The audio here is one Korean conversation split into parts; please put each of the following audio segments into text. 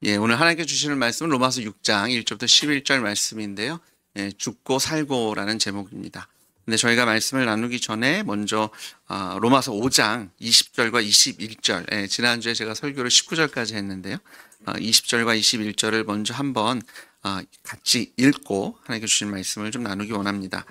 오늘 하나님께 주시는 말씀은 로마서 6장 1절부터 11절 말씀인데요. 죽고 살고라는 제목입니다. 근데 저희가 말씀을 나누기 전에 먼저 로마서 5장 20절과 21절, 지난주에 제가 설교를 19절까지 했는데요. 20절과 21절을 먼저 한번 같이 읽고 하나님께 주신 말씀을 좀 나누기 원합니다.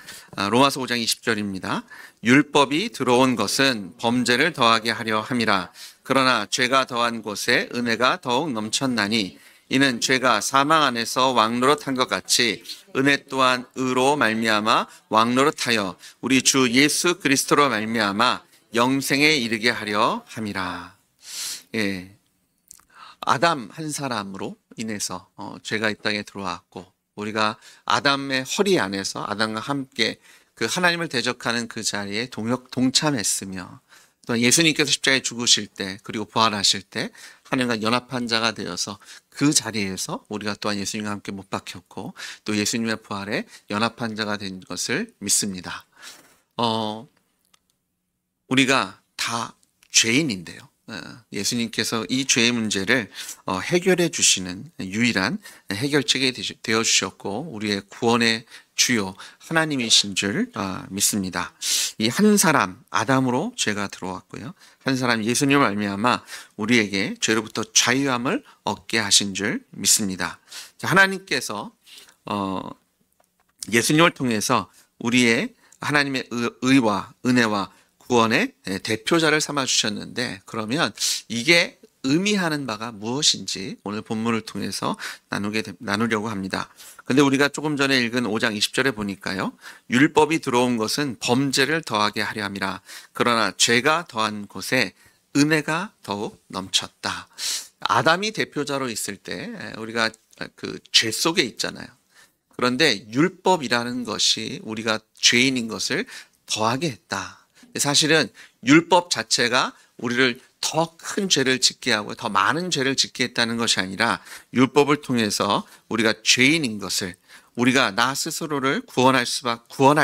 로마서 5장 20절입니다. 율법이 들어온 것은 범죄를 더하게 하려 함이라. 그러나 죄가 더한 곳에 은혜가 더욱 넘쳤나니 이는 죄가 사망 안에서 왕노릇한 것 같이 은혜 또한 의로 말미암아 왕노릇하여 우리 주 예수 그리스도로 말미암아 영생에 이르게 하려 함이라. 아담 한 사람으로 인해서 죄가 이 땅에 들어왔고, 우리가 아담의 허리 안에서 아담과 함께 그 하나님을 대적하는 그 자리에 동참했으며, 또 예수님께서 십자가에 죽으실 때 그리고 부활하실 때 하나님과 연합한 자가 되어서 그 자리에서 우리가 또한 예수님과 함께 못 박혔고 또 예수님의 부활에 연합한 자가 된 것을 믿습니다. 우리가 다 죄인인데요. 예수님께서 이 죄의 문제를 해결해 주시는 유일한 해결책이 되어 주셨고 우리의 구원의 주요 하나님이신 줄 믿습니다. 이 한 사람 아담으로 죄가 들어왔고요. 한 사람 예수님을 말미암아 우리에게 죄로부터 자유함을 얻게 하신 줄 믿습니다. 하나님께서 예수님을 통해서 우리의 하나님의 의와 은혜와 구원의 대표자를 삼아 주셨는데, 그러면 이게 의미하는 바가 무엇인지 오늘 본문을 통해서 나누려고 합니다. 근데 우리가 조금 전에 읽은 5장 20절에 보니까요, 율법이 들어온 것은 범죄를 더하게 하려 함이라. 그러나 죄가 더한 곳에 은혜가 더욱 넘쳤다. 아담이 대표자로 있을 때 우리가 그 죄 속에 있잖아요. 그런데 율법이라는 것이 우리가 죄인인 것을 더하게 했다. 사실은 율법 자체가 우리를 더 큰 죄를 짓게 하고 더 많은 죄를 짓게 했다는 것이 아니라, 율법을 통해서 우리가 죄인인 것을, 우리가 나 스스로를 구원할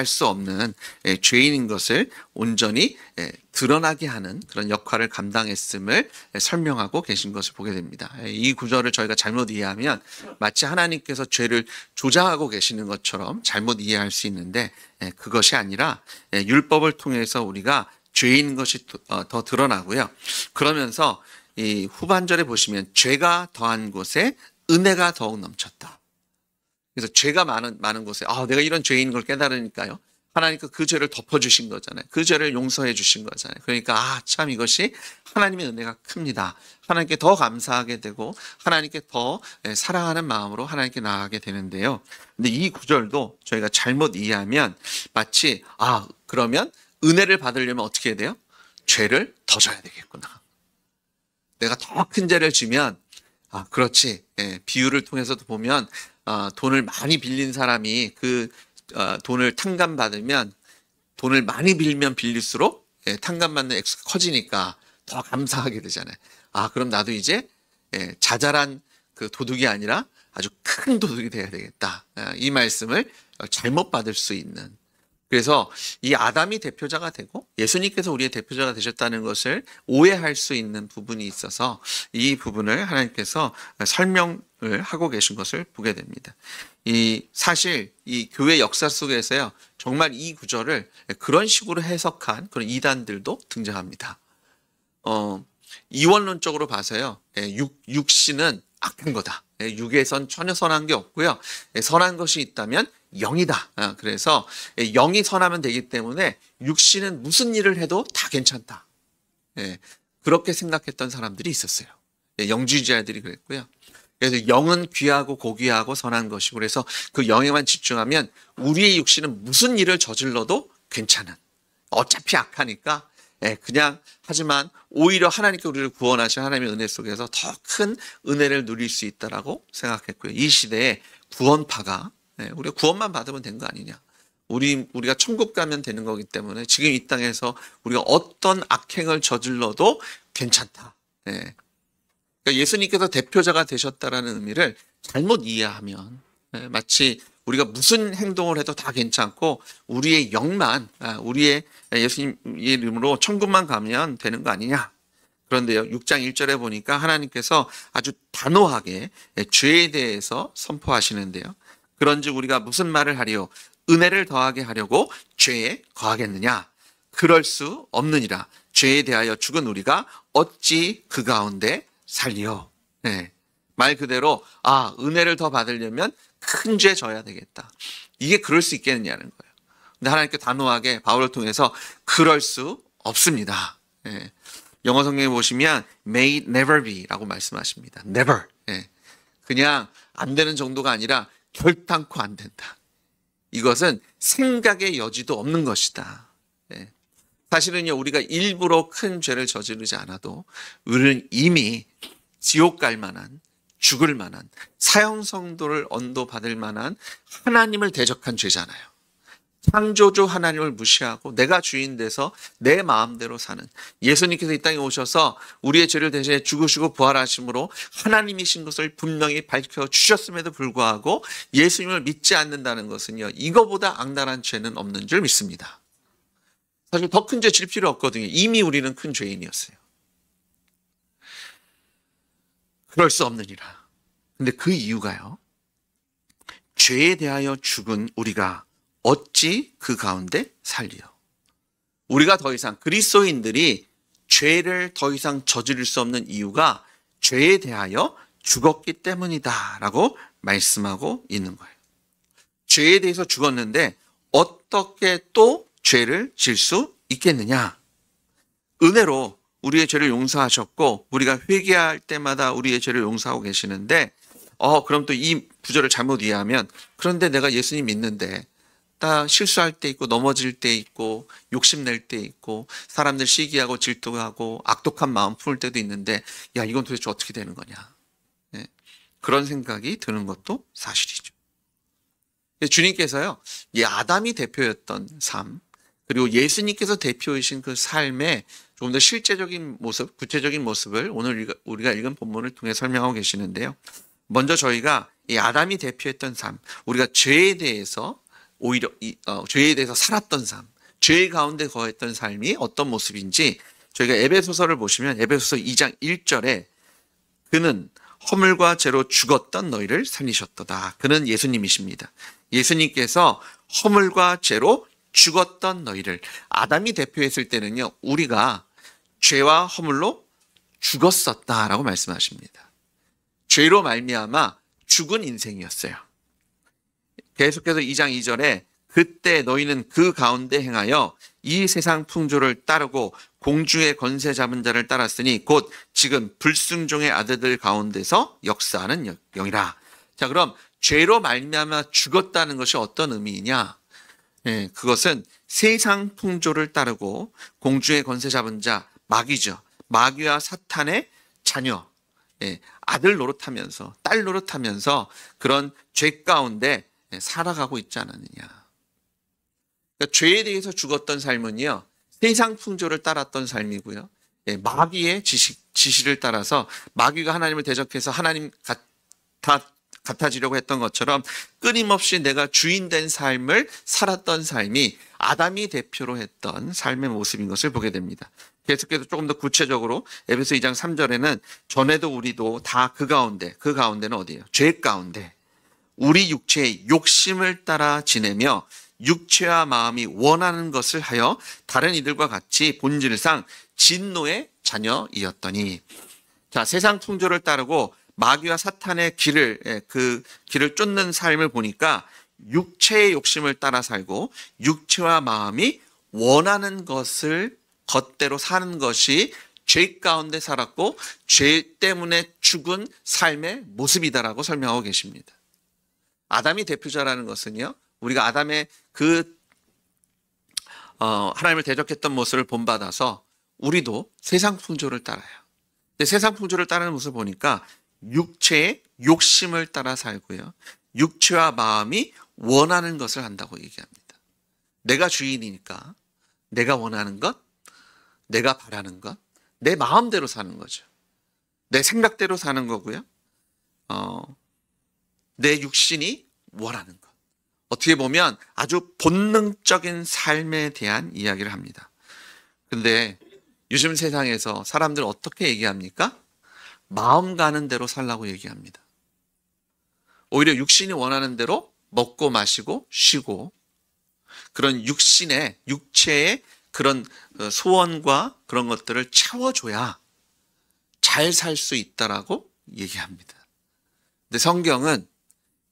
수 없는 죄인인 것을 온전히 드러나게 하는 그런 역할을 감당했음을 설명하고 계신 것을 보게 됩니다. 이 구절을 저희가 잘못 이해하면 마치 하나님께서 죄를 조장하고 계시는 것처럼 잘못 이해할 수 있는데, 그것이 아니라 율법을 통해서 우리가 죄인 것이 더 드러나고요. 그러면서 이 후반절에 보시면 죄가 더한 곳에 은혜가 더욱 넘쳤다. 그래서 죄가 많은 곳에 내가 이런 죄인인 걸 깨달으니까요, 하나님께서 그 죄를 덮어주신 거잖아요. 그 죄를 용서해 주신 거잖아요. 그러니까 참 이것이 하나님의 은혜가 큽니다. 하나님께 더 감사하게 되고 하나님께 더 사랑하는 마음으로 하나님께 나아가게 되는데요. 근데 이 구절도 저희가 잘못 이해하면 마치 그러면 은혜를 받으려면 어떻게 해야 돼요? 죄를 더 져야 되겠구나. 내가 더 큰 죄를 지면 그렇지. 비유를 통해서도 보면 돈을 많이 빌린 사람이 그 돈을 탕감받으면, 돈을 많이 빌면 빌릴수록 탕감받는 액수가 커지니까 더 감사하게 되잖아요. 그럼 나도 이제 자잘한 그 도둑이 아니라 아주 큰 도둑이 돼야 되겠다. 이 말씀을 잘못 받을 수 있는, 그래서 이 아담이 대표자가 되고 예수님께서 우리의 대표자가 되셨다는 것을 오해할 수 있는 부분이 있어서 이 부분을 하나님께서 설명을 하고 계신 것을 보게 됩니다. 사실 이 교회 역사 속에서요, 정말 이 구절을 그런 식으로 해석한 그런 이단들도 등장합니다. 이원론적으로 봐서요, 육신은 악한 거다. 육에선 전혀 선한 게 없고요, 선한 것이 있다면 영이다. 그래서 영이 선하면 되기 때문에 육신은 무슨 일을 해도 다 괜찮다. 그렇게 생각했던 사람들이 있었어요. 영주의자들이 그랬고요. 그래서 영은 귀하고 고귀하고 선한 것이고, 그래서 그 영에만 집중하면 우리의 육신은 무슨 일을 저질러도 괜찮은, 어차피 악하니까 그냥, 하지만 오히려 하나님께 우리를 구원하신 하나님의 은혜 속에서 더 큰 은혜를 누릴 수 있다라고 생각했고요. 이 시대에 구원파가 우리가 구원만 받으면 된 거 아니냐, 우리가 천국 가면 되는 거기 때문에 지금 이 땅에서 우리가 어떤 악행을 저질러도 괜찮다. 그러니까 예수님께서 대표자가 되셨다라는 의미를 잘못 이해하면 마치 우리가 무슨 행동을 해도 다 괜찮고 우리의 영만, 우리의 예수님의 이름으로 천국만 가면 되는 거 아니냐, 그런데요, 6장 1절에 보니까 하나님께서 아주 단호하게 죄에 대해서 선포하시는데요. 그런즉 우리가 무슨 말을 하리요? 은혜를 더하게 하려고 죄에 거하겠느냐? 그럴 수 없느니라. 죄에 대하여 죽은 우리가 어찌 그 가운데 살리요? 네. 말 그대로 은혜를 더 받으려면 큰 죄 져야 되겠다. 이게 그럴 수 있겠느냐는 거예요. 근데 하나님께 단호하게 바울을 통해서 그럴 수 없습니다. 네. 영어 성경에 보시면 may never be라고 말씀하십니다. never. 네. 그냥 안 되는 정도가 아니라 결단코 안 된다. 이것은 생각의 여지도 없는 것이다. 네. 사실은요, 우리가 일부러 큰 죄를 저지르지 않아도 우리는 이미 지옥 갈 만한, 죽을 만한, 사형성도를 언도받을 만한 하나님을 대적한 죄잖아요. 창조주 하나님을 무시하고 내가 주인 돼서 내 마음대로 사는, 예수님께서 이 땅에 오셔서 우리의 죄를 대신해 죽으시고 부활하심으로 하나님이신 것을 분명히 밝혀주셨음에도 불구하고 예수님을 믿지 않는다는 것은요, 이거보다 악랄한 죄는 없는 줄 믿습니다. 사실 더 큰 죄 질 필요 없거든요. 이미 우리는 큰 죄인이었어요. 그럴 수 없느니라. 근데 그 이유가요, 죄에 대하여 죽은 우리가 어찌 그 가운데 살리요? 우리가 더 이상, 그리스도인들이 죄를 더 이상 저지를 수 없는 이유가 죄에 대하여 죽었기 때문이다 라고 말씀하고 있는 거예요. 죄에 대해서 죽었는데 어떻게 또 죄를 질 수 있겠느냐? 은혜로 우리의 죄를 용서하셨고 우리가 회개할 때마다 우리의 죄를 용서하고 계시는데 그럼 또 이 구절을 잘못 이해하면, 그런데 내가 예수님 믿는데 나 실수할 때 있고 넘어질 때 있고 욕심낼 때 있고 사람들 시기하고 질투하고 악독한 마음 품을 때도 있는데 이건 도대체 어떻게 되는 거냐. 네. 그런 생각이 드는 것도 사실이죠. 주님께서요, 이 아담이 대표였던 삶, 그리고 예수님께서 대표이신 그 삶의 조금 더 실제적인 모습, 구체적인 모습을 오늘 우리가 읽은 본문을 통해 설명하고 계시는데요. 먼저 저희가 이 아담이 대표했던 삶, 우리가 죄에 대해서 오히려 죄에 대해서 살았던 삶, 죄 가운데 거했던 삶이 어떤 모습인지 저희가 에베소서를 보시면 에베소서 2장 1절에 그는 허물과 죄로 죽었던 너희를 살리셨도다. 그는 예수님이십니다. 예수님께서 허물과 죄로 죽었던 너희를, 아담이 대표했을 때는요, 우리가 죄와 허물로 죽었었다라고 말씀하십니다. 죄로 말미암아 죽은 인생이었어요. 계속해서 2장 2절에 그때 너희는 그 가운데 행하여 이 세상 풍조를 따르고 공중의 권세 잡은 자를 따랐으니 곧 지금 불순종의 아들들 가운데서 역사하는 영이라. 자, 그럼 죄로 말미암아 죽었다는 것이 어떤 의미이냐? 그것은 세상 풍조를 따르고 공중의 권세 잡은 자, 마귀죠. 마귀와 사탄의 자녀, 아들 노릇하면서 딸 노릇하면서 그런 죄 가운데 살아가고 있지 않았느냐. 그러니까 죄에 대해서 죽었던 삶은요, 세상 풍조를 따랐던 삶이고요, 마귀의 지시를 따라서 마귀가 하나님을 대적해서 하나님 같아지려고 했던 것처럼 끊임없이 내가 주인 된 삶을 살았던 삶이 아담이 대표로 했던 삶의 모습인 것을 보게 됩니다. 계속해서 조금 더 구체적으로 에베소 2장 3절에는 전에도 우리도 다 그 가운데는 어디예요? 죄 가운데 우리 육체의 욕심을 따라 지내며 육체와 마음이 원하는 것을 하여 다른 이들과 같이 본질상 진노의 자녀이었더니. 자, 세상 풍조를 따르고 마귀와 사탄의 그 길을 쫓는 삶을 보니까 육체의 욕심을 따라 살고 육체와 마음이 원하는 것을 겉대로 사는 것이 죄 가운데 살았고 죄 때문에 죽은 삶의 모습이다라고 설명하고 계십니다. 아담이 대표자라는 것은요, 우리가 아담의 하나님을 대적했던 모습을 본받아서 우리도 세상 풍조를 따라요. 근데 세상 풍조를 따르는 모습을 보니까 육체의 욕심을 따라 살고요, 육체와 마음이 원하는 것을 한다고 얘기합니다. 내가 주인이니까 내가 원하는 것, 내가 바라는 것, 내 마음대로 사는 거죠. 내 생각대로 사는 거고요, 내 육신이 원하는 것. 어떻게 보면 아주 본능적인 삶에 대한 이야기를 합니다. 근데 요즘 세상에서 사람들은 어떻게 얘기합니까? 마음 가는 대로 살라고 얘기합니다. 오히려 육신이 원하는 대로 먹고 마시고 쉬고, 그런 육체의 그런 소원과 그런 것들을 채워줘야 잘 살 수 있다라고 얘기합니다. 근데 성경은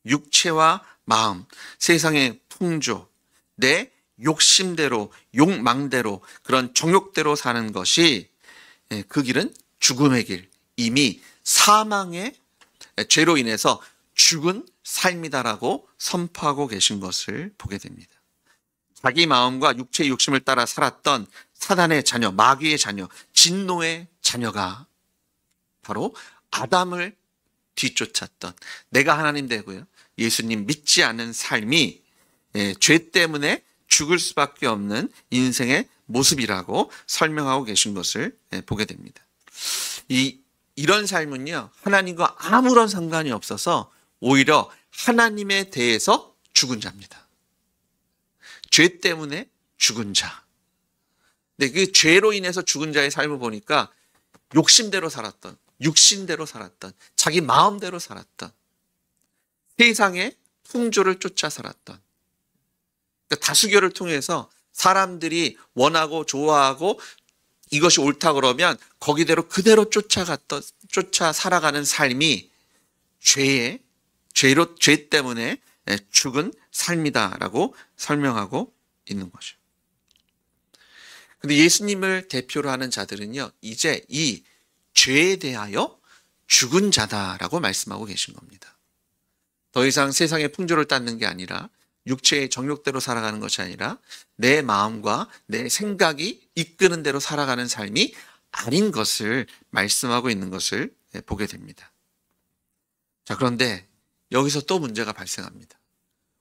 육체와 마음, 세상의 풍조, 내 욕심대로, 욕망대로, 그런 정욕대로 사는 것이, 그 길은 죽음의 길, 이미 사망의 죄로 인해서 죽은 삶이다라고 선포하고 계신 것을 보게 됩니다. 자기 마음과 육체의 욕심을 따라 살았던 사단의 자녀, 마귀의 자녀, 진노의 자녀가 바로 아담을 뒤쫓았던, 내가 하나님 되고요, 예수님 믿지 않은 삶이 죄 때문에 죽을 수밖에 없는 인생의 모습이라고 설명하고 계신 것을 보게 됩니다. 이런 삶은요, 하나님과 아무런 상관이 없어서 오히려 하나님에 대해서 죽은 자입니다. 죄 때문에 죽은 자. 근데 그 죄로 인해서 죽은 자의 삶을 보니까 욕심대로 살았던, 육신대로 살았던, 자기 마음대로 살았던, 세상의 풍조를 쫓아 살았던, 그러니까 다수결을 통해서 사람들이 원하고 좋아하고 이것이 옳다 그러면 거기대로 그대로 쫓아 살아가는 삶이 죄 때문에 죽은 삶이다라고 설명하고 있는 거죠. 근데 예수님을 대표로 하는 자들은요, 이제 이 죄에 대하여 죽은 자다라고 말씀하고 계신 겁니다. 더 이상 세상의 풍조를 따르는 게 아니라, 육체의 정욕대로 살아가는 것이 아니라 내 마음과 내 생각이 이끄는 대로 살아가는 삶이 아닌 것을 말씀하고 있는 것을 보게 됩니다. 자, 그런데 여기서 또 문제가 발생합니다.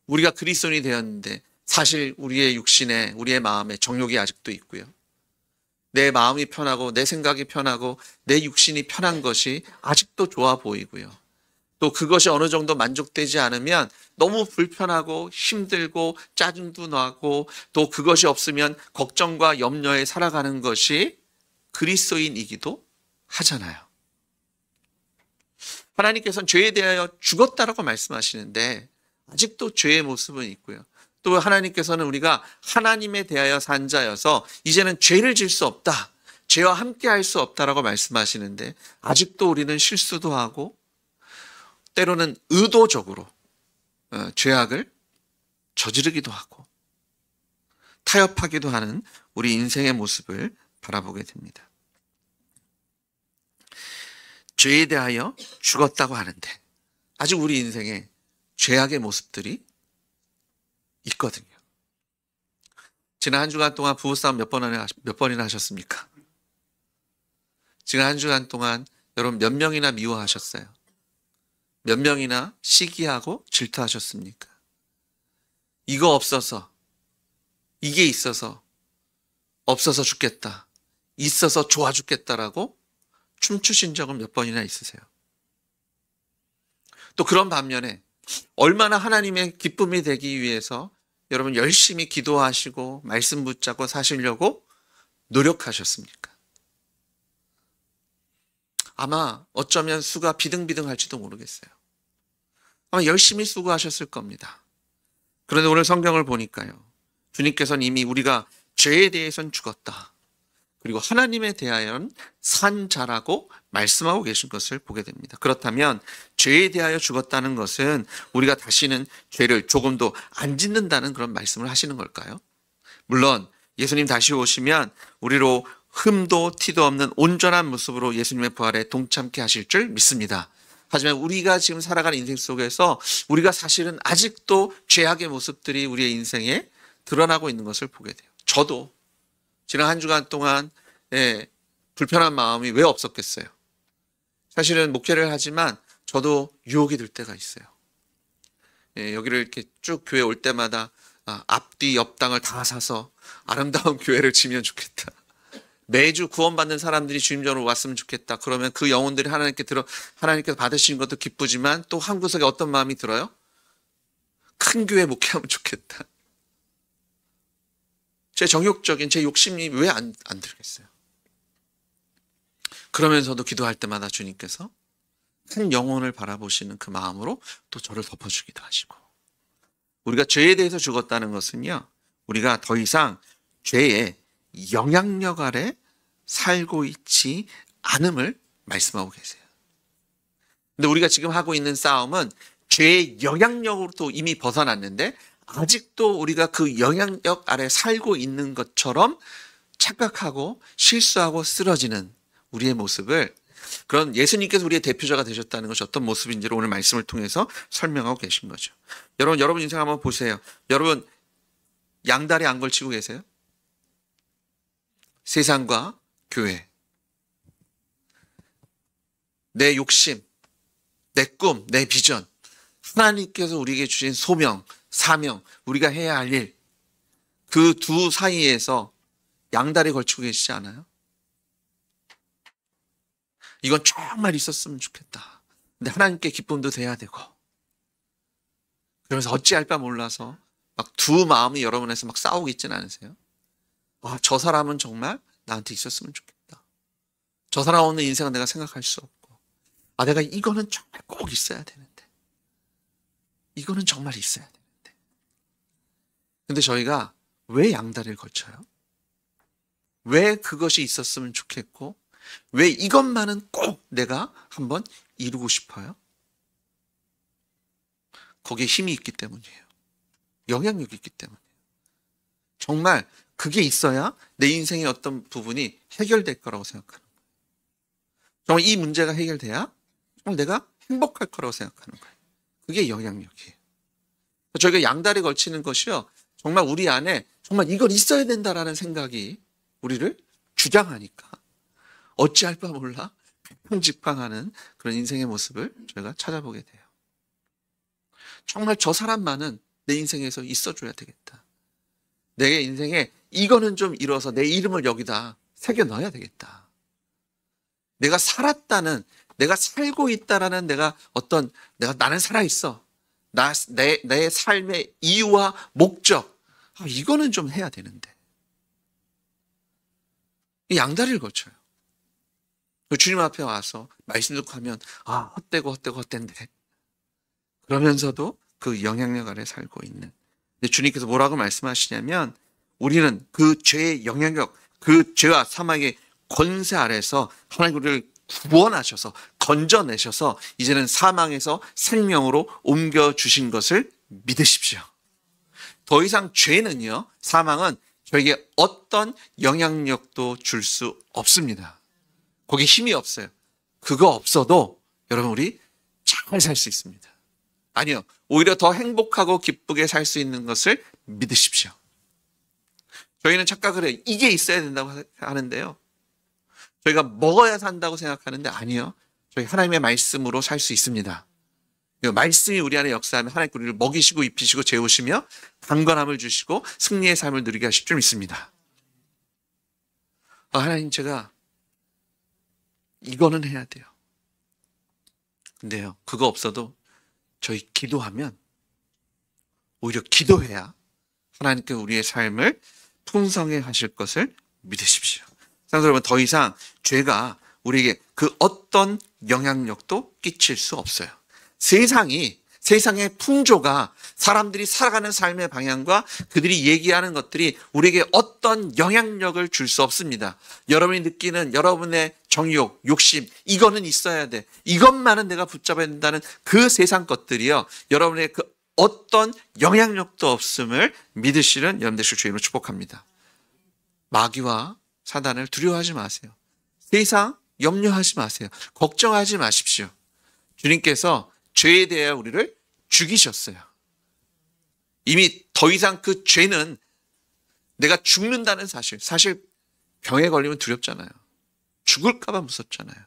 우리가 그리스도인이 되었는데 사실 우리의 육신에, 우리의 마음에 정욕이 아직도 있고요, 내 마음이 편하고 내 생각이 편하고 내 육신이 편한 것이 아직도 좋아 보이고요, 또 그것이 어느 정도 만족되지 않으면 너무 불편하고 힘들고 짜증도 나고, 또 그것이 없으면 걱정과 염려에 살아가는 것이 그리스도인이기도 하잖아요. 하나님께서는 죄에 대하여 죽었다라고 말씀하시는데 아직도 죄의 모습은 있고요, 또 하나님께서는 우리가 하나님에 대하여 산 자여서 이제는 죄를 질 수 없다, 죄와 함께 할 수 없다라고 말씀하시는데 아직도 우리는 실수도 하고 때로는 의도적으로 죄악을 저지르기도 하고 타협하기도 하는 우리 인생의 모습을 바라보게 됩니다. 죄에 대하여 죽었다고 하는데 아직 우리 인생에 죄악의 모습들이 있거든요. 지난 한 주간 동안 부부싸움 몇 번이나 하셨습니까? 지난 한 주간 동안 여러분 몇 명이나 미워하셨어요? 몇 명이나 시기하고 질투하셨습니까? 이거 없어서, 이게 있어서 없어서 죽겠다, 있어서 좋아 죽겠다라고 춤추신 적은 몇 번이나 있으세요? 또 그런 반면에 얼마나 하나님의 기쁨이 되기 위해서 여러분 열심히 기도하시고 말씀 붙잡고 사시려고 노력하셨습니까? 아마 어쩌면 수가 비등비등할지도 모르겠어요. 아마 열심히 수고하셨을 겁니다. 그런데 오늘 성경을 보니까요, 주님께서는 이미 우리가 죄에 대해서는 죽었다, 그리고 하나님에 대하여는 산 자라고 말씀하고 계신 것을 보게 됩니다. 그렇다면 죄에 대하여 죽었다는 것은 우리가 다시는 죄를 조금도 안 짓는다는 그런 말씀을 하시는 걸까요? 물론 예수님 다시 오시면 우리로 흠도 티도 없는 온전한 모습으로 예수님의 부활에 동참케 하실 줄 믿습니다. 하지만 우리가 지금 살아가는 인생 속에서 우리가 사실은 아직도 죄악의 모습들이 우리의 인생에 드러나고 있는 것을 보게 돼요. 저도 지난 한 주간 동안 불편한 마음이 왜 없었겠어요? 사실은 목회를 하지만 저도 유혹이 들 때가 있어요. 여기를 이렇게 쭉 교회 올 때마다 앞뒤 옆당을 다 사서 아름다운 교회를 지면 좋겠다, 매주 구원받는 사람들이 주님전으로 왔으면 좋겠다, 그러면 그 영혼들이 하나님께서 받으신 것도 기쁘지만 또 한 구석에 어떤 마음이 들어요? 큰 교회 목회하면 좋겠다. 제 정욕적인 제 욕심이 왜 안 들겠어요? 그러면서도 기도할 때마다 주님께서 한 영혼을 바라보시는 그 마음으로 또 저를 덮어주기도 하시고, 우리가 죄에 대해서 죽었다는 것은요, 우리가 더 이상 죄의 영향력 아래 살고 있지 않음을 말씀하고 계세요. 근데 우리가 지금 하고 있는 싸움은 죄의 영향력으로도 이미 벗어났는데 아직도 우리가 그 영향력 아래 살고 있는 것처럼 착각하고 실수하고 쓰러지는 우리의 모습을, 그런 예수님께서 우리의 대표자가 되셨다는 것이 어떤 모습인지를 오늘 말씀을 통해서 설명하고 계신 거죠. 여러분 인생 한번 보세요. 여러분 양다리 안 걸치고 계세요? 세상과 교회, 내 욕심, 내 꿈, 내 비전, 하나님께서 우리에게 주신 소명, 사명, 우리가 해야 할 일, 그 두 사이에서 양다리 걸치고 계시지 않아요? 이건 정말 있었으면 좋겠다. 근데 하나님께 기쁨도 돼야 되고, 그러면서 어찌할 바 몰라서 막 두 마음이 여러분에서 막 싸우고 있지는 않으세요? 저 사람은 정말 나한테 있었으면 좋겠다. 저 사람 없는 인생은 내가 생각할 수 없고, 내가 이거는 정말 꼭 있어야 되는데, 이거는 정말 있어야 되는데. 근데 저희가 왜 양다리를 걸쳐요? 왜 그것이 있었으면 좋겠고, 왜 이것만은 꼭 내가 한번 이루고 싶어요? 거기에 힘이 있기 때문이에요. 영향력이 있기 때문이에요. 정말 그게 있어야 내 인생의 어떤 부분이 해결될 거라고 생각하는 거예요. 정말 이 문제가 해결돼야 정말 내가 행복할 거라고 생각하는 거예요. 그게 영향력이에요. 저희가 양다리 걸치는 것이요, 정말 우리 안에 정말 이걸 있어야 된다라는 생각이 우리를 주장하니까 어찌할 바 몰라 평직팡하는 그런 인생의 모습을 저희가 찾아보게 돼요. 정말 저 사람만은 내 인생에서 있어줘야 되겠다. 내 인생에 이거는 좀 이뤄서 내 이름을 여기다 새겨 넣어야 되겠다. 내가 살았다는, 내가 살고 있다라는 나는 살아있어. 내 삶의 이유와 목적. 이거는 좀 해야 되는데. 이 양다리를 거쳐요. 주님 앞에 와서 말씀 듣고 하면, 헛되고. 그러면서도 그 영향력 아래 살고 있는. 근데 주님께서 뭐라고 말씀하시냐면, 우리는 그 죄의 영향력, 그 죄와 사망의 권세 아래서 하나님 우리를 구원하셔서 건져내셔서 이제는 사망에서 생명으로 옮겨주신 것을 믿으십시오. 더 이상 죄는요, 사망은 저에게 어떤 영향력도 줄 수 없습니다. 거기 힘이 없어요. 그거 없어도 여러분 우리 잘 살 수 있습니다. 아니요, 오히려 더 행복하고 기쁘게 살 수 있는 것을 믿으십시오. 저희는 착각을 해요. 이게 있어야 된다고 하는데요, 저희가 먹어야 산다고 생각하는데 아니요, 저희 하나님의 말씀으로 살 수 있습니다. 말씀이 우리 안에 역사하면 하나님께 우리를 먹이시고 입히시고 재우시며 강건함을 주시고 승리의 삶을 누리게 하실 줄 믿습니다. 하나님, 제가 이거는 해야 돼요. 근데요, 그거 없어도 저희 기도하면, 오히려 기도해야 하나님께 우리의 삶을 풍성해 하실 것을 믿으십시오. 사랑하는 여러분, 더 이상 죄가 우리에게 그 어떤 영향력도 끼칠 수 없어요. 세상의 풍조가, 사람들이 살아가는 삶의 방향과 그들이 얘기하는 것들이 우리에게 어떤 영향력을 줄 수 없습니다. 여러분이 느끼는 여러분의 정욕, 욕심, 이거는 있어야 돼, 이것만은 내가 붙잡아야 된다는 그 세상 것들이요, 여러분의 그 어떤 영향력도 없음을 믿으시는 여러분 되시길 주님으로 축복합니다. 마귀와 사단을 두려워하지 마세요. 세상 염려하지 마세요. 걱정하지 마십시오. 주님께서 죄에 대하여 우리를 죽이셨어요. 이미 더 이상 그 죄는 내가 죽는다는 사실 병에 걸리면 두렵잖아요. 죽을까 봐 무섭잖아요.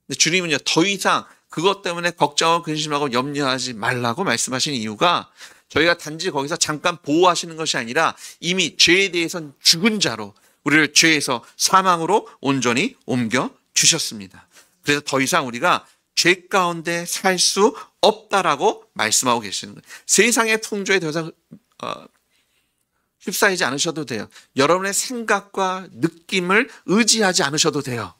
근데 주님은요, 더 이상 그것 때문에 걱정하고 근심하고 염려하지 말라고 말씀하신 이유가, 저희가 단지 거기서 잠깐 보호하시는 것이 아니라 이미 죄에 대해서는 죽은 자로 우리를 죄에서 사망으로 온전히 옮겨 주셨습니다. 그래서 더 이상 우리가 죄 가운데 살 수 없다라고 말씀하고 계시는 거예요. 세상의 풍조에 더 이상 휩싸이지 않으셔도 돼요. 여러분의 생각과 느낌을 의지하지 않으셔도 돼요.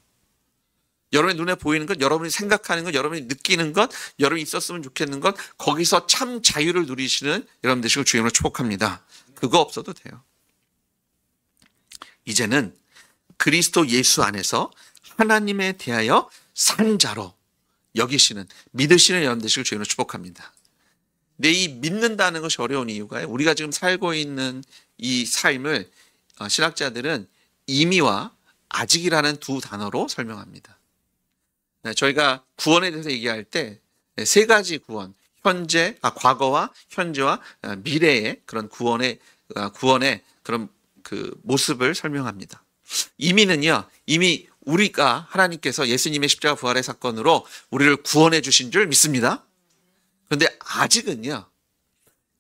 여러분의 눈에 보이는 것, 여러분이 생각하는 것, 여러분이 느끼는 것, 여러분이 있었으면 좋겠는 것, 거기서 참 자유를 누리시는 여러분 되시길 주님으로 축복합니다. 그거 없어도 돼요. 이제는 그리스도 예수 안에서 하나님에 대하여 산 자로 여기시는, 믿으시는 여러분 되시길 주님으로 축복합니다. 근데 이 믿는다는 것이 어려운 이유가요, 우리가 지금 살고 있는 이 삶을 신학자들은 이미와 아직이라는 두 단어로 설명합니다. 저희가 구원에 대해서 얘기할 때 세 가지 구원, 과거와 현재와 미래의 그런 구원의 그런 그 모습을 설명합니다. 이미는요, 이미 우리가 하나님께서 예수님의 십자가 부활의 사건으로 우리를 구원해 주신 줄 믿습니다. 그런데 아직은요,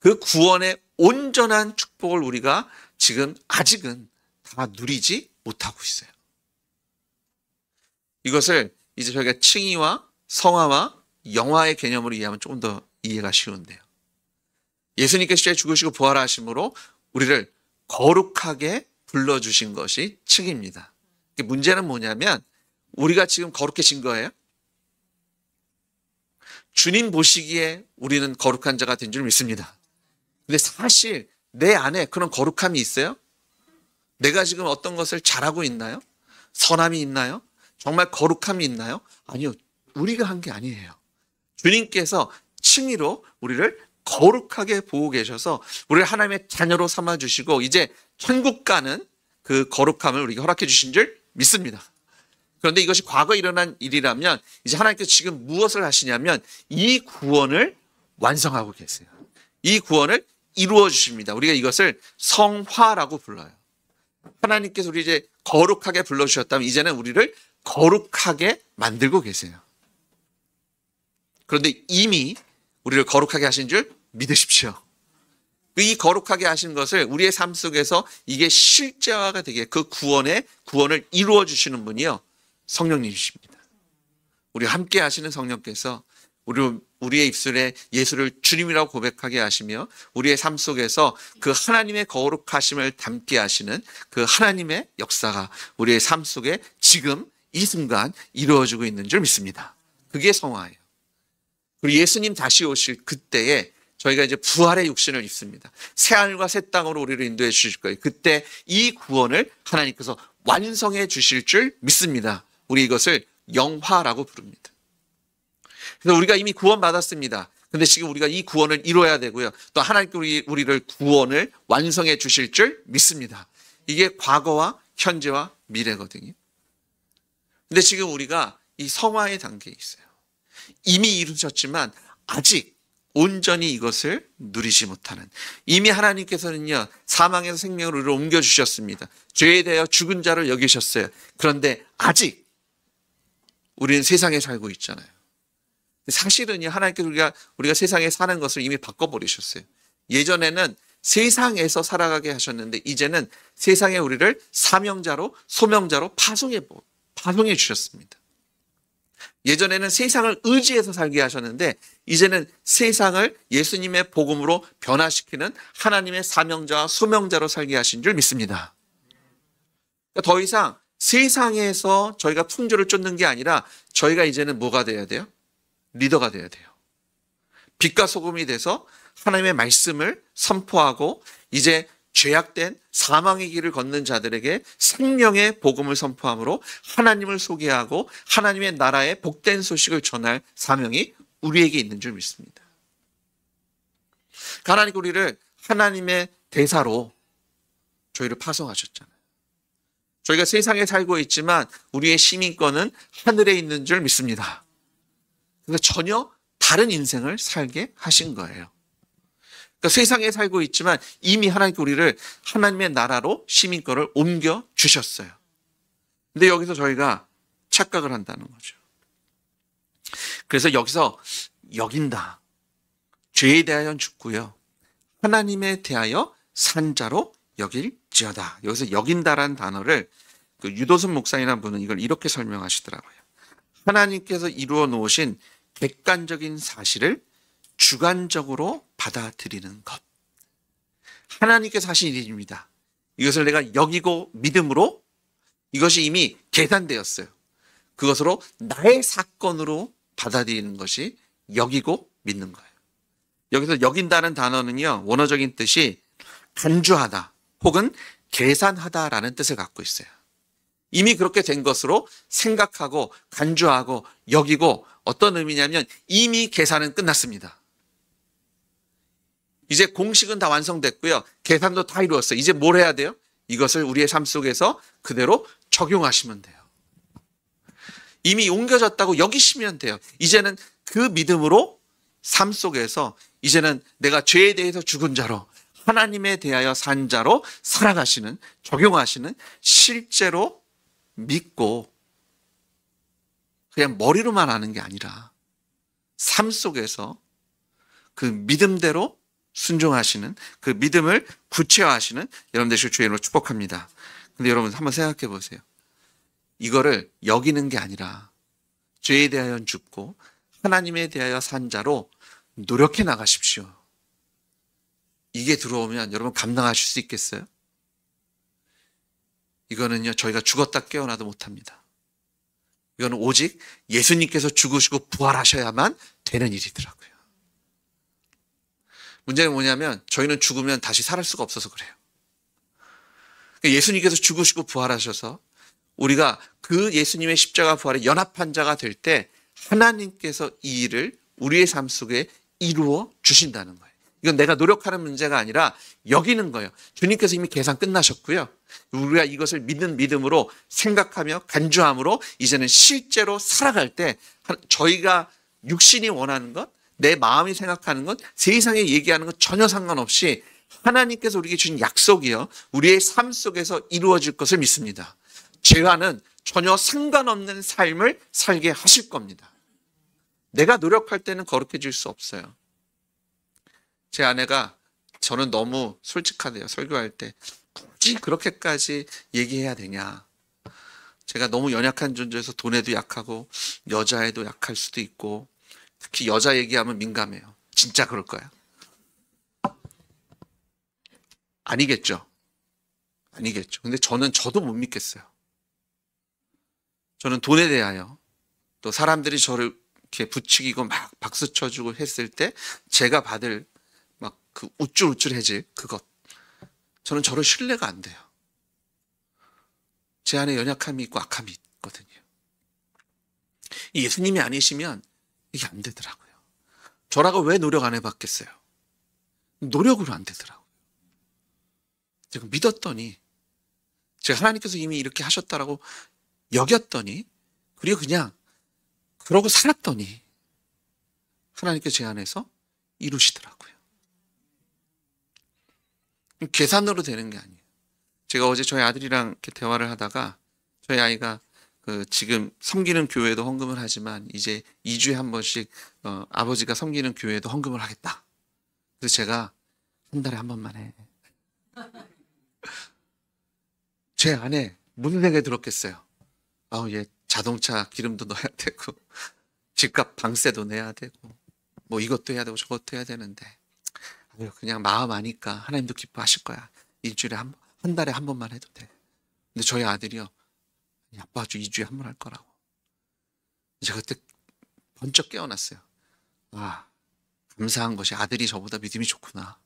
그 구원의 온전한 축복을 우리가 지금 아직은 다 누리지 못하고 있어요. 이것을 이제 저희가 칭의와 성화와 영화의 개념으로 이해하면 조금 더 이해가 쉬운데요. 예수님께서 십자가에 죽으시고 부활하심으로 우리를 거룩하게 불러주신 것이 칭의입니다. 문제는 뭐냐면 우리가 지금 거룩해진 거예요. 주님 보시기에 우리는 거룩한 자가 된 줄 믿습니다. 근데 사실 내 안에 그런 거룩함이 있어요? 내가 지금 어떤 것을 잘하고 있나요? 선함이 있나요? 정말 거룩함이 있나요? 아니요. 우리가 한 게 아니에요. 주님께서 칭의로 우리를 거룩하게 보고 계셔서 우리를 하나님의 자녀로 삼아주시고 이제 천국 가는 그 거룩함을 우리에게 허락해 주신 줄 믿습니다. 그런데 이것이 과거에 일어난 일이라면 이제 하나님께서 지금 무엇을 하시냐면 이 구원을 완성하고 계세요. 이 구원을 이루어 주십니다. 우리가 이것을 성화라고 불러요. 하나님께서 우리 이제 거룩하게 불러주셨다면 이제는 우리를 거룩하게 만들고 계세요. 그런데 이미 우리를 거룩하게 하신 줄 믿으십시오. 이 거룩하게 하신 것을 우리의 삶 속에서 이게 실제화가 되게 그 구원을 이루어 주시는 분이요, 성령님이십니다. 우리와 함께 하시는 성령께서 우리의 입술에 예수를 주님이라고 고백하게 하시며 우리의 삶 속에서 그 하나님의 거룩하심을 담게 하시는 그 하나님의 역사가 우리의 삶 속에 지금 이 순간 이루어지고 있는 줄 믿습니다. 그게 성화예요. 그리고 예수님 다시 오실 그때에 저희가 이제 부활의 육신을 입습니다. 새하늘과 새 땅으로 우리를 인도해 주실 거예요. 그때 이 구원을 하나님께서 완성해 주실 줄 믿습니다. 우리 이것을 영화라고 부릅니다. 그래서 우리가 이미 구원받았습니다. 근데 지금 우리가 이 구원을 이루어야 되고요. 또 하나님께 우리를 구원을 완성해 주실 줄 믿습니다. 이게 과거와 현재와 미래거든요. 근데 지금 우리가 이 성화의 단계에 있어요. 이미 이루셨지만 아직 온전히 이것을 누리지 못하는, 이미 하나님께서는요 사망에서 생명으로 우리를 옮겨주셨습니다. 죄에 대하여 죽은 자를 여기셨어요. 그런데 아직 우리는 세상에 살고 있잖아요. 사실은요 하나님께서 우리가 세상에 사는 것을 이미 바꿔버리셨어요. 예전에는 세상에서 살아가게 하셨는데 이제는 세상에 우리를 사명자로 소명자로 파송해 주셨습니다. 예전에는 세상을 의지해서 살게 하셨는데 이제는 세상을 예수님의 복음으로 변화시키는 하나님의 사명자와 소명자로 살게 하신 줄 믿습니다. 그러니까 더 이상 세상에서 저희가 풍조를 쫓는 게 아니라 저희가 이제는 뭐가 돼야 돼요? 리더가 돼야 돼요. 빛과 소금이 돼서 하나님의 말씀을 선포하고 이제 죄악된 사망의 길을 걷는 자들에게 생명의 복음을 선포함으로 하나님을 소개하고 하나님의 나라의 복된 소식을 전할 사명이 우리에게 있는 줄 믿습니다. 하나님 우리를 하나님의 대사로 저희를 파송하셨잖아요. 저희가 세상에 살고 있지만 우리의 시민권은 하늘에 있는 줄 믿습니다. 그래서 전혀 다른 인생을 살게 하신 거예요. 그러니까 세상에 살고 있지만 이미 하나님께 우리를 하나님의 나라로 시민권을 옮겨 주셨어요. 근데 여기서 저희가 착각을 한다는 거죠. 그래서 여기서 여긴다. 죄에 대하여 죽고요. 하나님에 대하여 산자로 여길지어다. 여기서 여긴다라는 단어를 그 유도선 목사님이라는 분은 이걸 이렇게 설명하시더라고요. 하나님께서 이루어 놓으신 객관적인 사실을 주관적으로 받아들이는 것. 하나님께서 하신 일입니다. 이것을 내가 여기고 믿음으로 이것이 이미 계산되었어요. 그것으로 나의 사건으로 받아들이는 것이 여기고 믿는 거예요. 여기서 여긴다는 단어는요, 원어적인 뜻이 간주하다 혹은 계산하다라는 뜻을 갖고 있어요. 이미 그렇게 된 것으로 생각하고 간주하고 여기고, 어떤 의미냐면 이미 계산은 끝났습니다. 이제 공식은 다 완성됐고요. 계산도 다 이루었어요. 이제 뭘 해야 돼요? 이것을 우리의 삶 속에서 그대로 적용하시면 돼요. 이미 옮겨졌다고 여기시면 돼요. 이제는 그 믿음으로 삶 속에서 이제는 내가 죄에 대해서 죽은 자로, 하나님에 대하여 산 자로 살아가시는, 적용하시는, 실제로 믿고 그냥 머리로만 아는 게 아니라 삶 속에서 그 믿음대로 순종하시는, 그 믿음을 구체화하시는 여러분 되시길 주의 이름으로 축복합니다. 근데 여러분 한번 생각해 보세요. 이거를 여기는 게 아니라 죄에 대하여 죽고 하나님에 대하여 산 자로 노력해 나가십시오. 이게 들어오면 여러분 감당하실 수 있겠어요? 이거는요, 저희가 죽었다 깨어나도 못합니다. 이거는 오직 예수님께서 죽으시고 부활하셔야만 되는 일이더라고요. 문제는 뭐냐면 저희는 죽으면 다시 살 수가 없어서 그래요. 예수님께서 죽으시고 부활하셔서 우리가 그 예수님의 십자가 부활에 연합한 자가 될 때 하나님께서 이 일을 우리의 삶 속에 이루어 주신다는 거예요. 이건 내가 노력하는 문제가 아니라 여기는 거예요. 주님께서 이미 계산 끝나셨고요. 우리가 이것을 믿는 믿음으로 생각하며 간주함으로 이제는 실제로 살아갈 때 저희가 육신이 원하는 것, 내 마음이 생각하는 것, 세상에 얘기하는 것 전혀 상관없이 하나님께서 우리에게 주신 약속이요, 우리의 삶 속에서 이루어질 것을 믿습니다. 죄와는 전혀 상관없는 삶을 살게 하실 겁니다. 내가 노력할 때는 거룩해질 수 없어요. 제 아내가, 저는 너무 솔직하대요. 설교할 때 굳이 그렇게까지 얘기해야 되냐. 제가 너무 연약한 존재여서 돈에도 약하고 여자에도 약할 수도 있고, 특히 여자 얘기하면 민감해요. 진짜 그럴 거야? 아니겠죠. 아니겠죠. 근데 저도 못 믿겠어요. 저는 돈에 대하여, 또 사람들이 저를 이렇게 부추기고 막 박수 쳐주고 했을 때 제가 받을 막 그 우쭐우쭐해질 그것, 저는 저를 신뢰가 안 돼요. 제 안에 연약함이 있고 악함이 있거든요. 예수님이 아니시면 이게 안 되더라고요. 저라고 왜 노력 안 해봤겠어요? 노력으로 안 되더라고요. 제가 믿었더니, 제가 하나님께서 이미 이렇게 하셨다라고 여겼더니, 그리고 그냥 그러고 살았더니 하나님께서 제 안에서 이루시더라고요. 계산으로 되는 게 아니에요. 제가 어제 저희 아들이랑 이렇게 대화를 하다가, 저희 아이가 지금 섬기는 교회도 헌금을 하지만 이제 2주에 한 번씩 아버지가 섬기는 교회도 헌금을 하겠다. 그래서 제가 한 달에 한 번만 해. 제 안에 무슨 생각이 들었겠어요? 얘 자동차 기름도 넣어야 되고 집값 방세도 내야 되고 뭐 이것도 해야 되고 저것도 해야 되는데, 그냥 마음 아니까 하나님도 기뻐하실 거야. 일주일에 한 달에 한 번만 해도 돼. 근데 저희 아들이요, 아빠 아주 2주에 한 번 할 거라고. 제가 그때 번쩍 깨어났어요. 감사한 것이 아들이 저보다 믿음이 좋구나.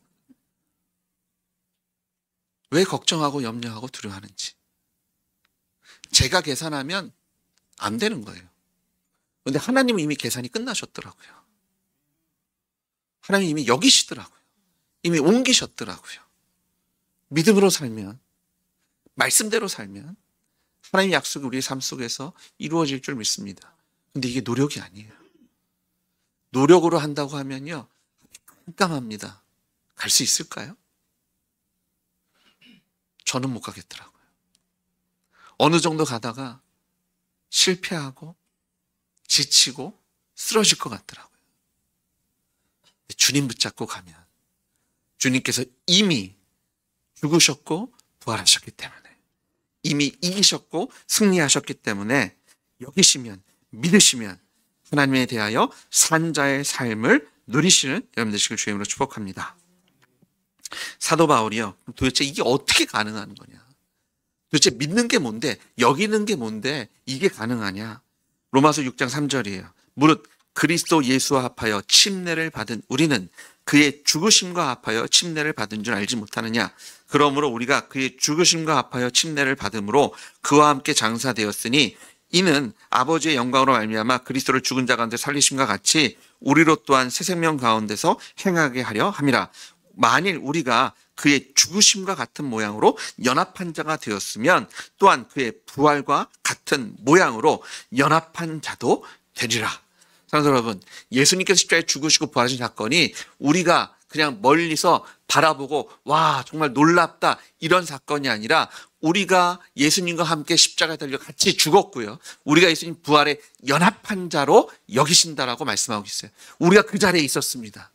왜 걱정하고 염려하고 두려워하는지. 제가 계산하면 안 되는 거예요. 그런데 하나님은 이미 계산이 끝나셨더라고요. 하나님이 이미 여기시더라고요. 이미 옮기셨더라고요. 믿음으로 살면, 말씀대로 살면 하나님의 약속이 우리의 삶 속에서 이루어질 줄 믿습니다. 근데 이게 노력이 아니에요. 노력으로 한다고 하면요, 깜깜합니다. 갈 수 있을까요? 저는 못 가겠더라고요. 어느 정도 가다가 실패하고 지치고 쓰러질 것 같더라고요. 주님 붙잡고 가면 주님께서 이미 죽으셨고 부활하셨기 때문에, 이미 이기셨고 승리하셨기 때문에 여기시면, 믿으시면 하나님에 대하여 산 자의 삶을 누리시는 여러분 되시길 주의 이름으로 축복합니다. 사도 바울이요, 도대체 이게 어떻게 가능한 거냐? 도대체 믿는 게 뭔데, 여기는 게 뭔데 이게 가능하냐? 로마서 6장 3절이에요. 무릇 그리스도 예수와 합하여 침례를 받은 우리는 그의 죽으심과 합하여 침례를 받은 줄 알지 못하느냐. 그러므로 우리가 그의 죽으심과 합하여 침례를 받음으로 그와 함께 장사되었으니 이는 아버지의 영광으로 말미암아 그리스도를 죽은 자 가운데 살리심과 같이 우리로 또한 새 생명 가운데서 행하게 하려 함이라. 만일 우리가 그의 죽으심과 같은 모양으로 연합한 자가 되었으면 또한 그의 부활과 같은 모양으로 연합한 자도 되리라. 사랑하는 여러분, 예수님께서 십자가에 죽으시고 부활하신 사건이 우리가 그냥 멀리서 바라보고 와 정말 놀랍다 이런 사건이 아니라 우리가 예수님과 함께 십자가에 달려 같이 죽었고요. 우리가 예수님 부활에 연합한 자로 여기신다라고 말씀하고 있어요. 우리가 그 자리에 있었습니다.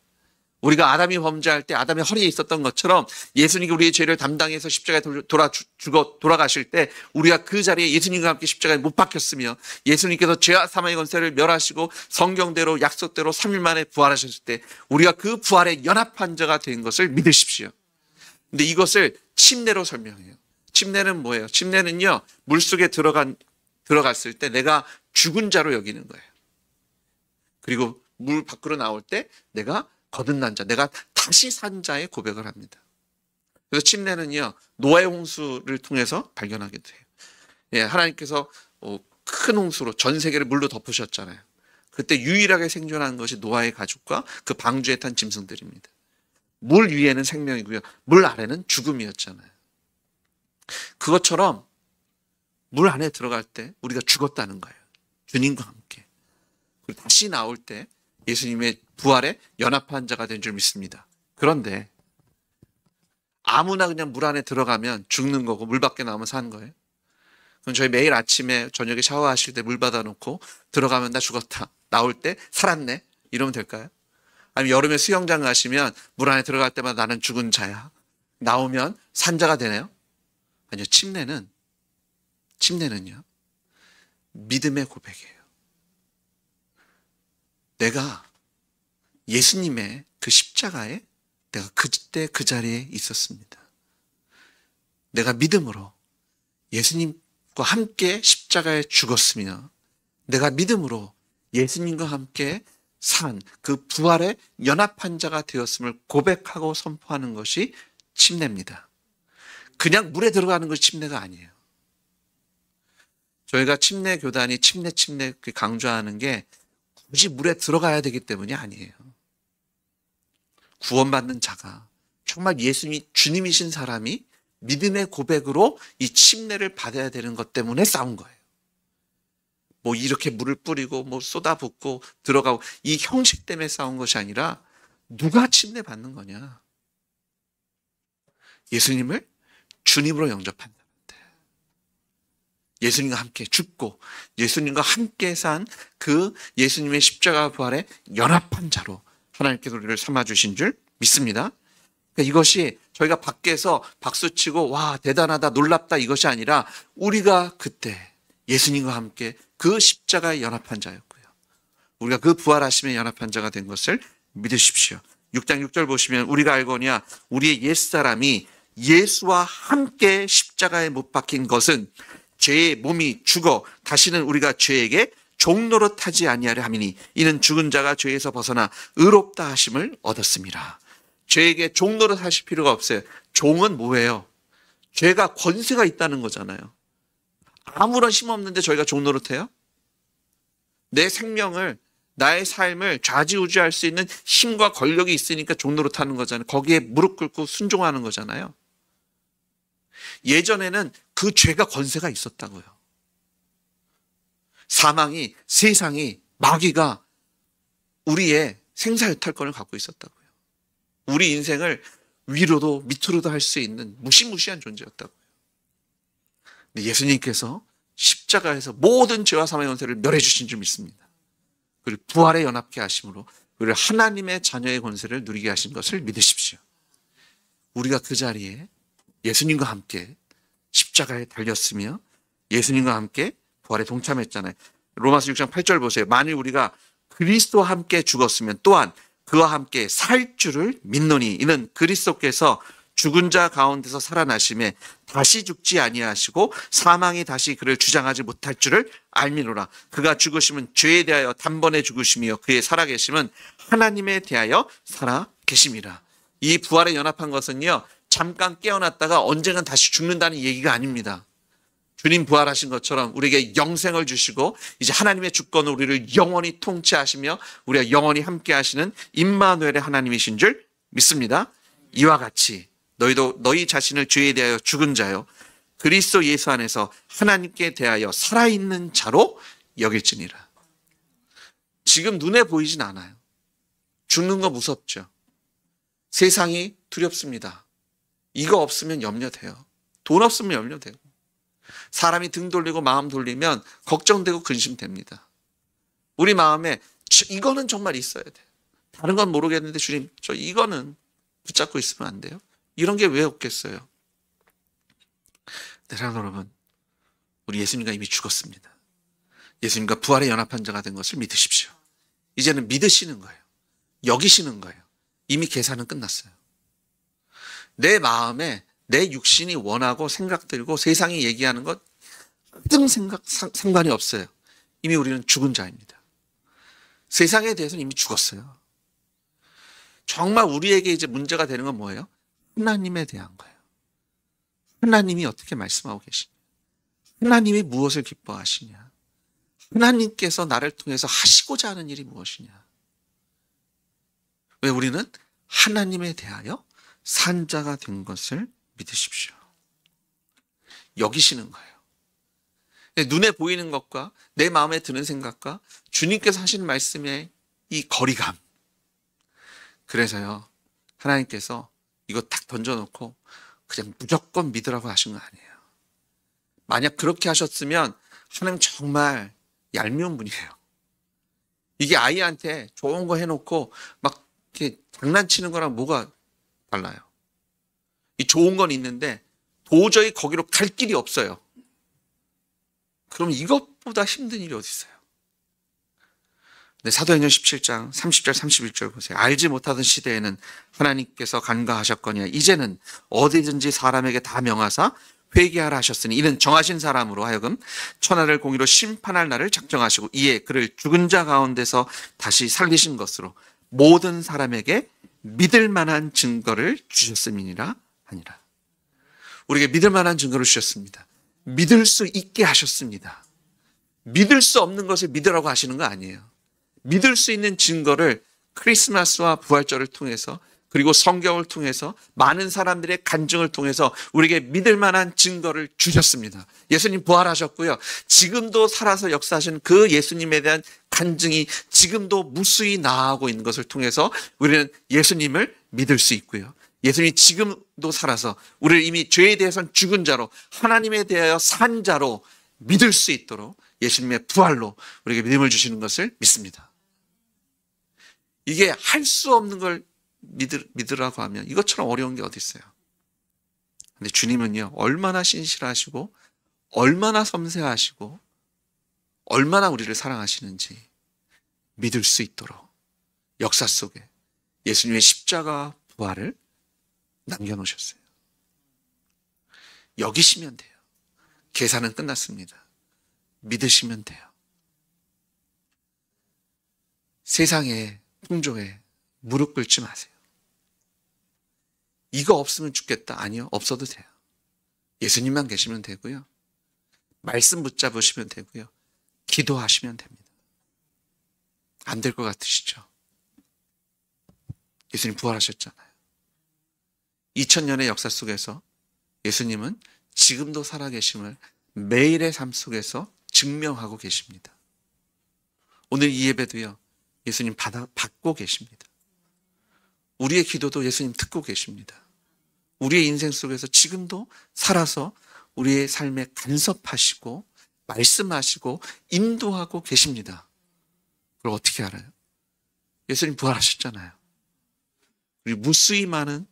우리가 아담이 범죄할 때 아담의 허리에 있었던 것처럼 예수님이 우리의 죄를 담당해서 십자가에 돌아가실 때 우리가 그 자리에 예수님과 함께 십자가에 못 박혔으며 예수님께서 죄와 사망의 권세를 멸하시고 성경대로 약속대로 3일 만에 부활하셨을 때 우리가 그 부활에 연합한 자가 된 것을 믿으십시오. 근데 이것을 침례로 설명해요. 침례는 뭐예요? 침례는요, 물속에 들어갔을 때 내가 죽은 자로 여기는 거예요. 그리고 물 밖으로 나올 때 내가 거듭난 자, 내가 다시 산 자의 고백을 합니다. 그래서 침례는요, 노아의 홍수를 통해서 발견하게 돼요. 예, 하나님께서 큰 홍수로 전 세계를 물로 덮으셨잖아요. 그때 유일하게 생존한 것이 노아의 가족과 그 방주에 탄 짐승들입니다. 물 위에는 생명이고요, 물 아래는 죽음이었잖아요. 그것처럼 물 안에 들어갈 때 우리가 죽었다는 거예요. 주님과 함께. 그리고 다시 나올 때 예수님의 부활에 연합한 자가 된 줄 믿습니다. 그런데 아무나 그냥 물 안에 들어가면 죽는 거고 물 밖에 나오면 사는 거예요? 그럼 저희 매일 아침에 저녁에 샤워하실 때 물 받아놓고 들어가면 나 죽었다, 나올 때 살았네 이러면 될까요? 아니면 여름에 수영장 가시면 물 안에 들어갈 때마다 나는 죽은 자야, 나오면 산 자가 되나요? 아니요. 침례는요, 믿음의 고백이에요. 내가 예수님의 그 십자가에 내가 그때 그 자리에 있었습니다. 내가 믿음으로 예수님과 함께 십자가에 죽었으며 내가 믿음으로 예수님과 함께 산 그 부활에 연합한 자가 되었음을 고백하고 선포하는 것이 침례입니다. 그냥 물에 들어가는 것이 침례가 아니에요. 저희가 침례 교단이 침례 강조하는 게 굳이 물에 들어가야 되기 때문이 아니에요. 구원받는 자가 정말 예수님이 주님이신 사람이 믿음의 고백으로 이 침례를 받아야 되는 것 때문에 싸운 거예요. 뭐 이렇게 물을 뿌리고 뭐 쏟아붓고 들어가고 이 형식 때문에 싸운 것이 아니라 누가 침례 받는 거냐? 예수님을 주님으로 영접한다. 예수님과 함께 죽고 예수님과 함께 산 그 예수님의 십자가 부활에 연합한 자로 하나님께서 우리를 삼아주신 줄 믿습니다. 그러니까 이것이 저희가 밖에서 박수치고 와 대단하다 놀랍다 이것이 아니라 우리가 그때 예수님과 함께 그 십자가에 연합한 자였고요, 우리가 그 부활하심에 연합한 자가 된 것을 믿으십시오. 6장 6절 보시면 우리가 알거니와 우리의 옛사람이 예수와 함께 십자가에 못 박힌 것은 죄의 몸이 죽어 다시는 우리가 죄에게 종노릇하지 아니하려 함이니 이는 죽은 자가 죄에서 벗어나 의롭다 하심을 얻었습니다. 죄에게 종노릇하실 필요가 없어요. 종은 뭐예요? 죄가 권세가 있다는 거잖아요. 아무런 힘 없는데 저희가 종노릇해요? 내 생명을 나의 삶을 좌지우지할 수 있는 힘과 권력이 있으니까 종노릇하는 거잖아요. 거기에 무릎 꿇고 순종하는 거잖아요. 예전에는 그 죄가 권세가 있었다고요. 사망이, 세상이, 마귀가 우리의 생사유탈권을 갖고 있었다고요. 우리 인생을 위로도 밑으로도 할 수 있는 무시무시한 존재였다고요. 근데 예수님께서 십자가에서 모든 죄와 사망의 권세를 멸해 주신 줄 믿습니다. 그리고 부활에 연합케 하심으로 우리를 하나님의 자녀의 권세를 누리게 하신 것을 믿으십시오. 우리가 그 자리에 예수님과 함께 십자가에 달렸으며 예수님과 함께 부활에 동참했잖아요. 로마서 6장 8절 보세요. 만일 우리가 그리스도와 함께 죽었으면 또한 그와 함께 살 줄을 믿노니 이는 그리스도께서 죽은 자 가운데서 살아나심에 다시 죽지 아니하시고 사망이 다시 그를 주장하지 못할 줄을 알미노라. 그가 죽으심은 죄에 대하여 단번에 죽으심이요 그의 살아계심은 하나님에 대하여 살아계심이라. 이 부활에 연합한 것은요, 잠깐 깨어났다가 언젠간 다시 죽는다는 얘기가 아닙니다. 주님 부활하신 것처럼 우리에게 영생을 주시고 이제 하나님의 주권으로 우리를 영원히 통치하시며 우리가 영원히 함께 하시는 임마누엘의 하나님이신 줄 믿습니다. 이와 같이 너희도 너희 자신을 죄에 대하여 죽은 자요 그리스도 예수 안에서 하나님께 대하여 살아있는 자로 여길지니라. 지금 눈에 보이진 않아요. 죽는 거 무섭죠. 세상이 두렵습니다. 이거 없으면 염려돼요. 돈 없으면 염려되고, 사람이 등 돌리고 마음 돌리면 걱정되고 근심됩니다. 우리 마음에 이거는 정말 있어야 돼요. 다른 건 모르겠는데 주님, 저 이거는 붙잡고 있으면 안 돼요? 이런 게 왜 없겠어요? 네, 사랑하는 여러분, 우리 예수님과 이미 죽었습니다. 예수님과 부활에 연합한 자가 된 것을 믿으십시오. 이제는 믿으시는 거예요. 여기시는 거예요. 이미 계산은 끝났어요. 내 마음에 내 육신이 원하고 생각 들고 세상이 얘기하는 것 등 상관이 없어요. 이미 우리는 죽은 자입니다. 세상에 대해서는 이미 죽었어요. 정말 우리에게 이제 문제가 되는 건 뭐예요? 하나님에 대한 거예요. 하나님이 어떻게 말씀하고 계시냐? 하나님이 무엇을 기뻐하시냐? 하나님께서 나를 통해서 하시고자 하는 일이 무엇이냐? 왜 우리는 하나님에 대하여 산 자가 된 것을 믿으십시오. 여기시는 거예요. 눈에 보이는 것과 내 마음에 드는 생각과 주님께서 하시는 말씀의 이 거리감. 그래서요, 하나님께서 이거 딱 던져놓고 그냥 무조건 믿으라고 하신 거 아니에요. 만약 그렇게 하셨으면 하나님 정말 얄미운 분이에요. 이게 아이한테 좋은 거 해놓고 막 이렇게 장난치는 거랑 뭐가 달라요? 이 좋은 건 있는데 도저히 거기로 갈 길이 없어요. 그럼 이것보다 힘든 일이 어디 있어요? 네, 사도행전 17장 30절 31절 보세요. 알지 못하던 시대에는 하나님께서 간과하셨거니와 이제는 어디든지 사람에게 다 명하사 회개하라 하셨으니 이는 정하신 사람으로 하여금 천하를 공의로 심판할 날을 작정하시고 이에 그를 죽은 자 가운데서 다시 살리신 것으로 모든 사람에게 믿을 만한 증거를 주셨음이니라 하니라. 우리에게 믿을 만한 증거를 주셨습니다. 믿을 수 있게 하셨습니다. 믿을 수 없는 것을 믿으라고 하시는 거 아니에요. 믿을 수 있는 증거를 크리스마스와 부활절을 통해서 그리고 성경을 통해서 많은 사람들의 간증을 통해서 우리에게 믿을 만한 증거를 주셨습니다. 예수님 부활하셨고요. 지금도 살아서 역사하신 그 예수님에 대한 간증이 지금도 무수히 나아가고 있는 것을 통해서 우리는 예수님을 믿을 수 있고요. 예수님이 지금도 살아서 우리를 이미 죄에 대해서는 죽은 자로 하나님에 대하여 산 자로 믿을 수 있도록 예수님의 부활로 우리에게 믿음을 주시는 것을 믿습니다. 이게 할 수 없는 걸 믿으라고 하면 이것처럼 어려운 게 어디 있어요? 근데 주님은요, 얼마나 신실하시고 얼마나 섬세하시고 얼마나 우리를 사랑하시는지 믿을 수 있도록 역사 속에 예수님의 십자가 부활을 남겨놓으셨어요. 여기시면 돼요. 계산은 끝났습니다. 믿으시면 돼요. 세상의 풍조에 무릎 꿇지 마세요. 이거 없으면 죽겠다. 아니요, 없어도 돼요. 예수님만 계시면 되고요. 말씀 붙잡으시면 되고요. 기도하시면 됩니다. 안 될 것 같으시죠? 예수님 부활하셨잖아요. 2000년의 역사 속에서 예수님은 지금도 살아계심을 매일의 삶 속에서 증명하고 계십니다. 오늘 이 예배도요, 예수님 받고 계십니다. 우리의 기도도 예수님 듣고 계십니다. 우리의 인생 속에서 지금도 살아서 우리의 삶에 간섭하시고 말씀하시고 인도하고 계십니다. 그걸 어떻게 알아요? 예수님 부활하셨잖아요. 우리 무수히 많은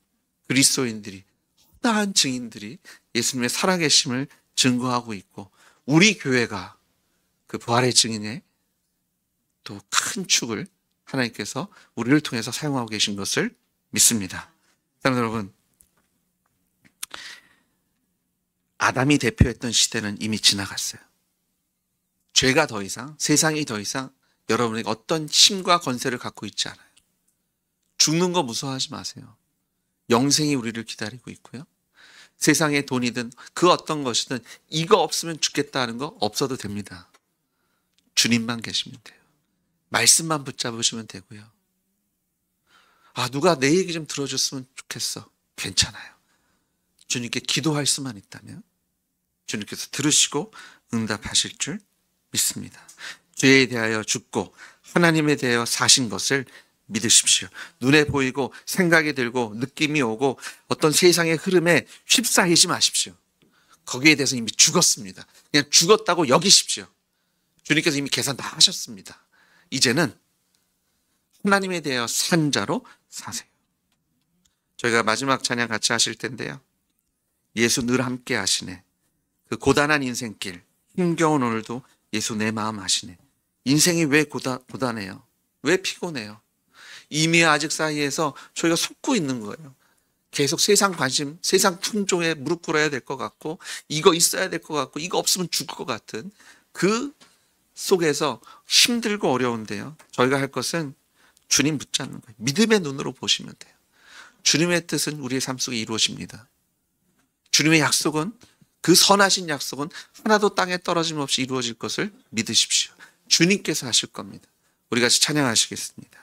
그리스도인들이, 허다한 증인들이 예수님의 살아계심을 증거하고 있고 우리 교회가 그 부활의 증인의 또 큰 축을 하나님께서 우리를 통해서 사용하고 계신 것을 믿습니다. 사랑하는 여러분, 아담이 대표했던 시대는 이미 지나갔어요. 죄가 더 이상, 세상이 더 이상 여러분에게 어떤 힘과 권세를 갖고 있지 않아요. 죽는 거 무서워하지 마세요. 영생이 우리를 기다리고 있고요. 세상의 돈이든 그 어떤 것이든 이거 없으면 죽겠다는 거 없어도 됩니다. 주님만 계시면 돼요. 말씀만 붙잡으시면 되고요. 아, 누가 내 얘기 좀 들어줬으면 좋겠어. 괜찮아요. 주님께 기도할 수만 있다면 주님께서 들으시고 응답하실 줄 믿습니다. 죄에 대하여 죽고 하나님에 대하여 사신 것을 믿으십시오. 눈에 보이고 생각이 들고 느낌이 오고 어떤 세상의 흐름에 휩싸이지 마십시오. 거기에 대해서 이미 죽었습니다. 그냥 죽었다고 여기십시오. 주님께서 이미 계산 다 하셨습니다. 이제는 하나님에 대하여 산 자로 사세요. 저희가 마지막 찬양 같이 하실 텐데요. 예수 늘 함께 하시네. 그 고단한 인생길, 힘겨운 오늘도 예수 내 마음 아시네. 인생이 왜 고단해요? 왜 피곤해요? 이미 아직 사이에서 저희가 속고 있는 거예요. 계속 세상 관심, 세상 풍조에 무릎 꿇어야 될 것 같고 이거 있어야 될 것 같고 이거 없으면 죽을 것 같은 그 속에서 힘들고 어려운데요. 저희가 할 것은 주님 붙잡는 거예요. 믿음의 눈으로 보시면 돼요. 주님의 뜻은 우리의 삶 속에 이루어집니다. 주님의 약속은 그 선하신 약속은 하나도 땅에 떨어짐 없이 이루어질 것을 믿으십시오. 주님께서 하실 겁니다. 우리 같이 찬양하시겠습니다.